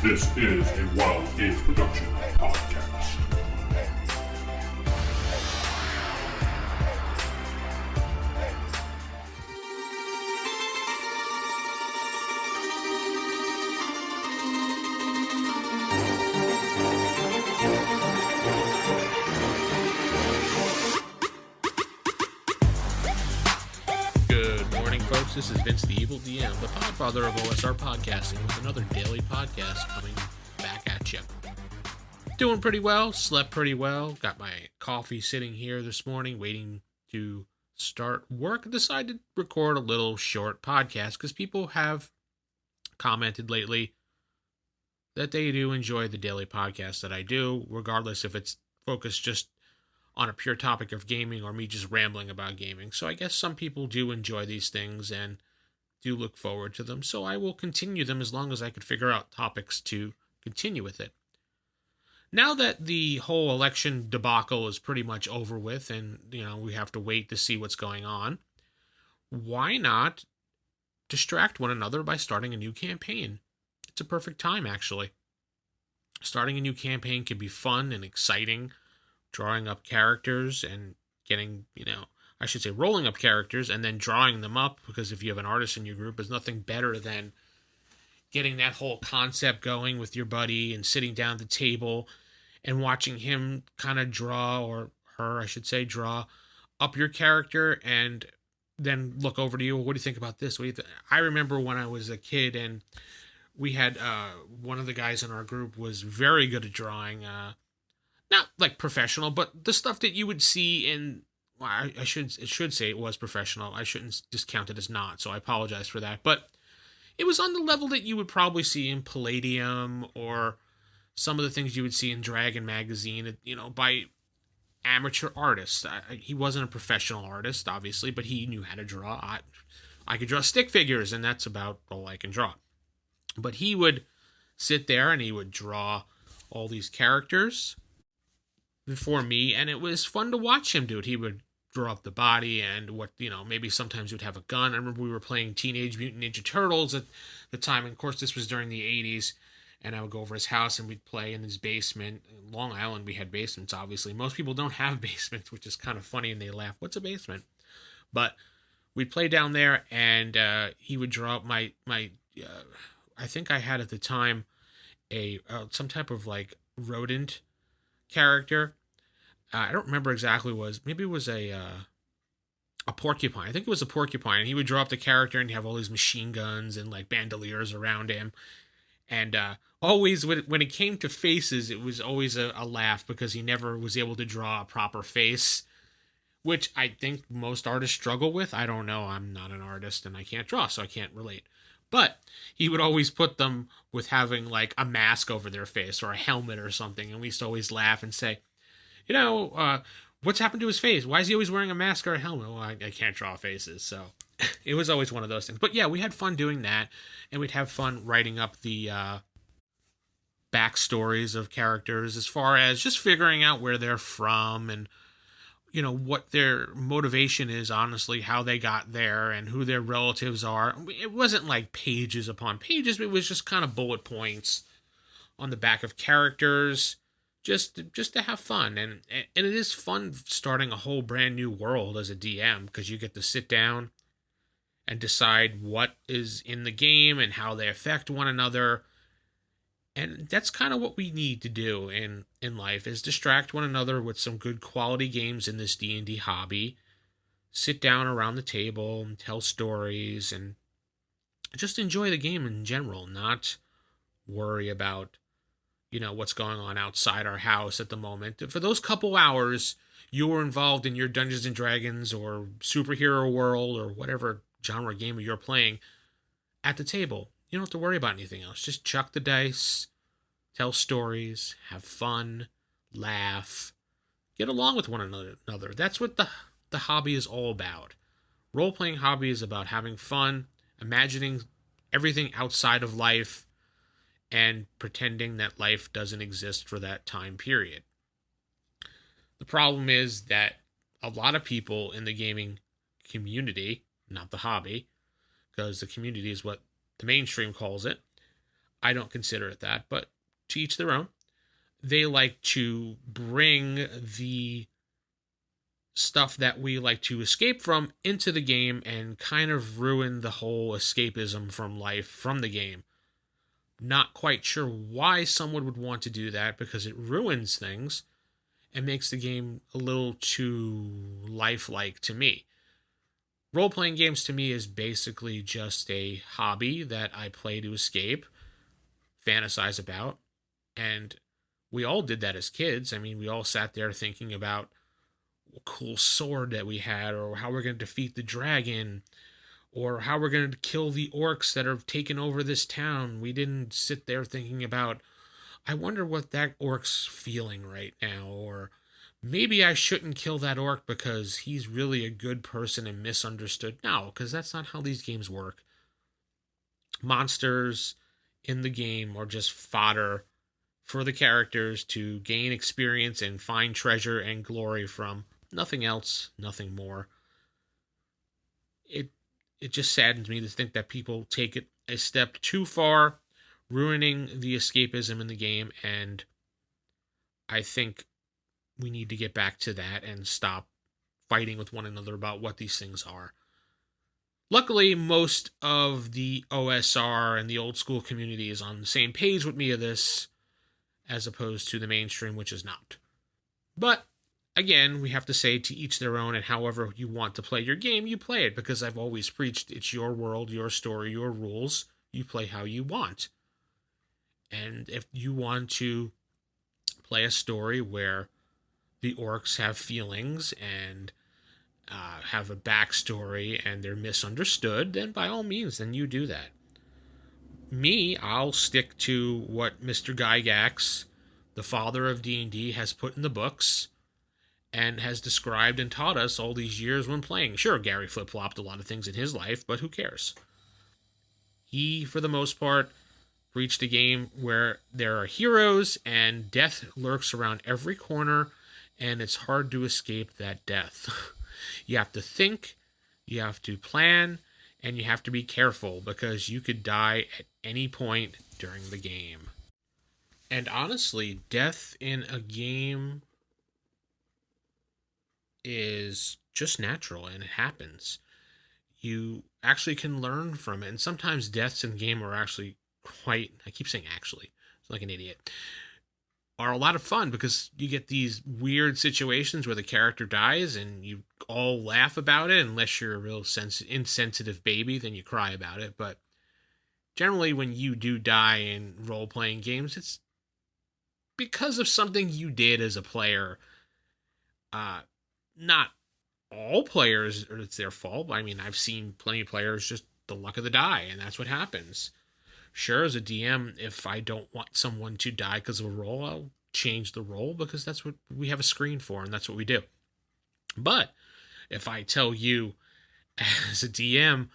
This is a Wild Game Production podcast. Good morning, folks. This is Vince the Evil DM, the podfather of OSR Podcasting, with another daily podcast coming back at you. Doing pretty well, slept pretty well, got my coffee sitting here this morning, waiting to start work. Decided to record a little short podcast because people have commented lately that they do enjoy the daily podcast that I do, regardless if it's focused just on a pure topic of gaming or me just rambling about gaming. So I guess some people do enjoy these things and do look forward to them. So I will continue them as long as I could figure out topics to continue with it. Now that the whole election debacle is pretty much over with and, we have to wait to see what's going on, why not distract one another by starting a new campaign? It's a perfect time, actually. Starting a new campaign can be fun and exciting. Drawing up characters and getting, rolling up characters and then drawing them up, because if you have an artist in your group, there's nothing better than getting that whole concept going with your buddy and sitting down at the table and watching him kind of draw, or her, I should say, draw up your character and then look over to you. What do you think about this? What do you think? I remember when I was a kid and we had one of the guys in our group was very good at drawing, not like professional, but the stuff that you would see in, well, I should say it was professional. I shouldn't discount it as not, so I apologize for that. But it was on the level that you would probably see in Palladium or some of the things you would see in Dragon magazine, by amateur artists. He wasn't a professional artist, obviously, but he knew how to draw. I could draw stick figures, and that's about all I can draw. But he would sit there and he would draw all these characters before me, and it was fun to watch him do it. He would draw up the body and maybe sometimes he would have a gun. I remember we were playing Teenage Mutant Ninja Turtles at the time, and of course this was during the 80s, and I would go over his house and we'd play in his basement. In Long Island, we had basements, obviously. Most people don't have basements, which is kind of funny, and they laugh, what's a basement? But we'd play down there, and he would draw up my I think I had at the time some type of like rodent character. I don't remember exactly what it was. Maybe it was a porcupine. I think it was a porcupine. He would draw up the character and have all these machine guns and like bandoliers around him. And always when it came to faces, it was always a laugh because he never was able to draw a proper face, which I think most artists struggle with. I don't know. I'm not an artist and I can't draw, so I can't relate. But he would always put them with having like a mask over their face or a helmet or something. And we used to always laugh and say, what's happened to his face? Why is he always wearing a mask or a helmet? Well, I can't draw faces. So it was always one of those things. But yeah, we had fun doing that. And we'd have fun writing up the backstories of characters as far as just figuring out where they're from and what their motivation is, honestly, how they got there and who their relatives are. It wasn't like pages upon pages, but it was just kind of bullet points on the back of characters, just to have fun. And it is fun starting a whole brand new world as a DM, because you get to sit down and decide what is in the game and how they affect one another. And that's kind of what we need to do in life, is distract one another with some good quality games in this D&D hobby. Sit down around the table and tell stories and just enjoy the game in general, not worry about, what's going on outside our house at the moment. For those couple hours you were involved in your Dungeons and Dragons or superhero world or whatever genre game you're playing at the table, you don't have to worry about anything else. Just chuck the dice, tell stories, have fun, laugh, get along with one another. That's what the hobby is all about. Role-playing hobby is about having fun, imagining everything outside of life, and pretending that life doesn't exist for that time period. The problem is that a lot of people in the gaming community, not the hobby, because the community is what the mainstream calls it, I don't consider it that, but to each their own. They like to bring the stuff that we like to escape from into the game and kind of ruin the whole escapism from life from the game. Not quite sure why someone would want to do that, because it ruins things and makes the game a little too lifelike to me. Role-playing games to me is basically just a hobby that I play to escape, fantasize about, and we all did that as kids. I mean, we all sat there thinking about a cool sword that we had, or how we're going to defeat the dragon, or how we're going to kill the orcs that have taken over this town. We didn't sit there thinking about, I wonder what that orc's feeling right now, or maybe I shouldn't kill that orc because he's really a good person and misunderstood. No, because that's not how these games work. Monsters in the game are just fodder for the characters to gain experience and find treasure and glory from. Nothing else, nothing more. It just saddens me to think that people take it a step too far, ruining the escapism in the game, and I think we need to get back to that and stop fighting with one another about what these things are. Luckily, most of the OSR and the old school community is on the same page with me of this, as opposed to the mainstream, which is not. But again, we have to say to each their own, and however you want to play your game, you play it, because I've always preached it's your world, your story, your rules. You play how you want. And if you want to play a story where the orcs have feelings and have a backstory and they're misunderstood, then by all means, then you do that. Me, I'll stick to what Mr. Gygax, the father of D&D, has put in the books and has described and taught us all these years when playing. Sure, Gary flip-flopped a lot of things in his life, but who cares? He, for the most part, preached a game where there are heroes and death lurks around every corner, and it's hard to escape that death. You have to think, you have to plan, and you have to be careful, because you could die at any point during the game. And honestly, death in a game is just natural, and it happens. You actually can learn from it, and sometimes deaths in the game are actually quite, I keep saying actually, it's like an idiot, are a lot of fun, because you get these weird situations where the character dies and you all laugh about it. Unless you're a real insensitive baby, then you cry about it. But generally, when you do die in role-playing games, it's because of something you did as a player. Not all players, it's their fault. I mean, I've seen plenty of players just the luck of the die, and that's what happens. Sure, as a DM, if I don't want someone to die because of a roll, I'll change the roll, because that's what we have a screen for, and that's what we do. But if I tell you as a DM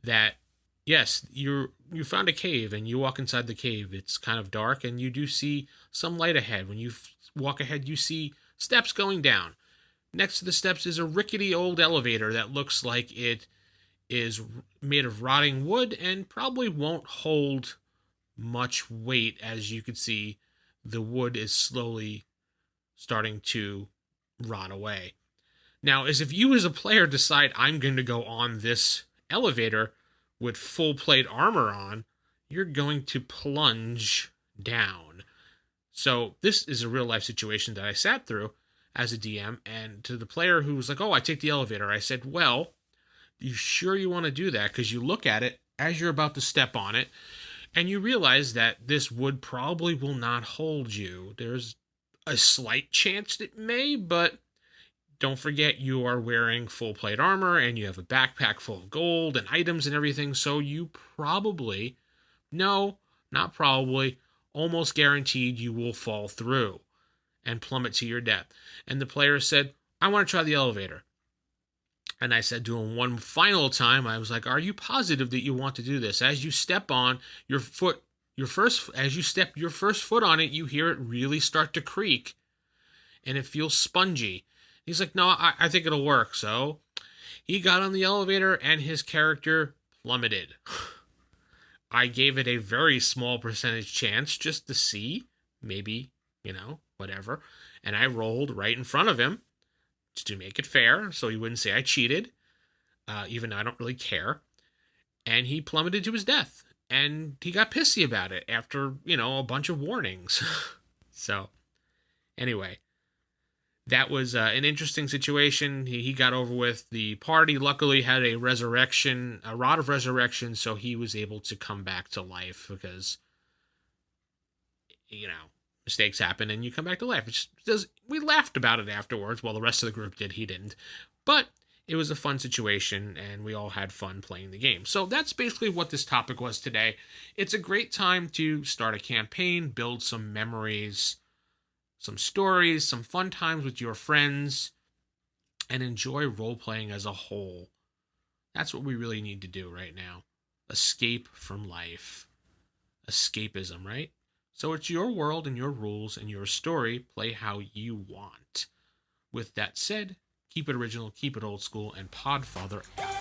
that, yes, you found a cave and you walk inside the cave, it's kind of dark and you do see some light ahead. When you walk ahead, you see steps going down. Next to the steps is a rickety old elevator that looks like it is made of rotting wood and probably won't hold much weight. As you can see, the wood is slowly starting to rot away. Now, as if you as a player decide I'm going to go on this elevator with full plate armor on, you're going to plunge down. So this is a real life situation that I sat through as a DM, and to the player who was like, oh, I take the elevator, I said, well, you sure you want to do that? Because you look at it as you're about to step on it, and you realize that this wood probably will not hold you. There's a slight chance it may, but don't forget you are wearing full plate armor, and you have a backpack full of gold and items and everything, so you probably, no, not probably, almost guaranteed you will fall through and plummet to your death. And the player said, I want to try the elevator. And I said to him one final time, I was like, are you positive that you want to do this? As you step on your foot, as you step your first foot on it, you hear it really start to creak and it feels spongy. He's like, no, I think it'll work. So he got on the elevator and his character plummeted. I gave it a very small percentage chance just to see, maybe, whatever. And I rolled right in front of him to make it fair, so he wouldn't say I cheated, even though I don't really care. And he plummeted to his death. And he got pissy about it after, a bunch of warnings. So, anyway, that was an interesting situation. He got over with. The party luckily had a rod of resurrection, so he was able to come back to life because, mistakes happen and you come back to life. We laughed about it afterwards. Well, the rest of the group did. He didn't. But it was a fun situation, and we all had fun playing the game. So that's basically what this topic was today. It's a great time to start a campaign, build some memories, some stories, some fun times with your friends, and enjoy role-playing as a whole. That's what we really need to do right now. Escape from life. Escapism, right? So it's your world and your rules and your story. Play how you want. With that said, keep it original, keep it old school, and Podfather out.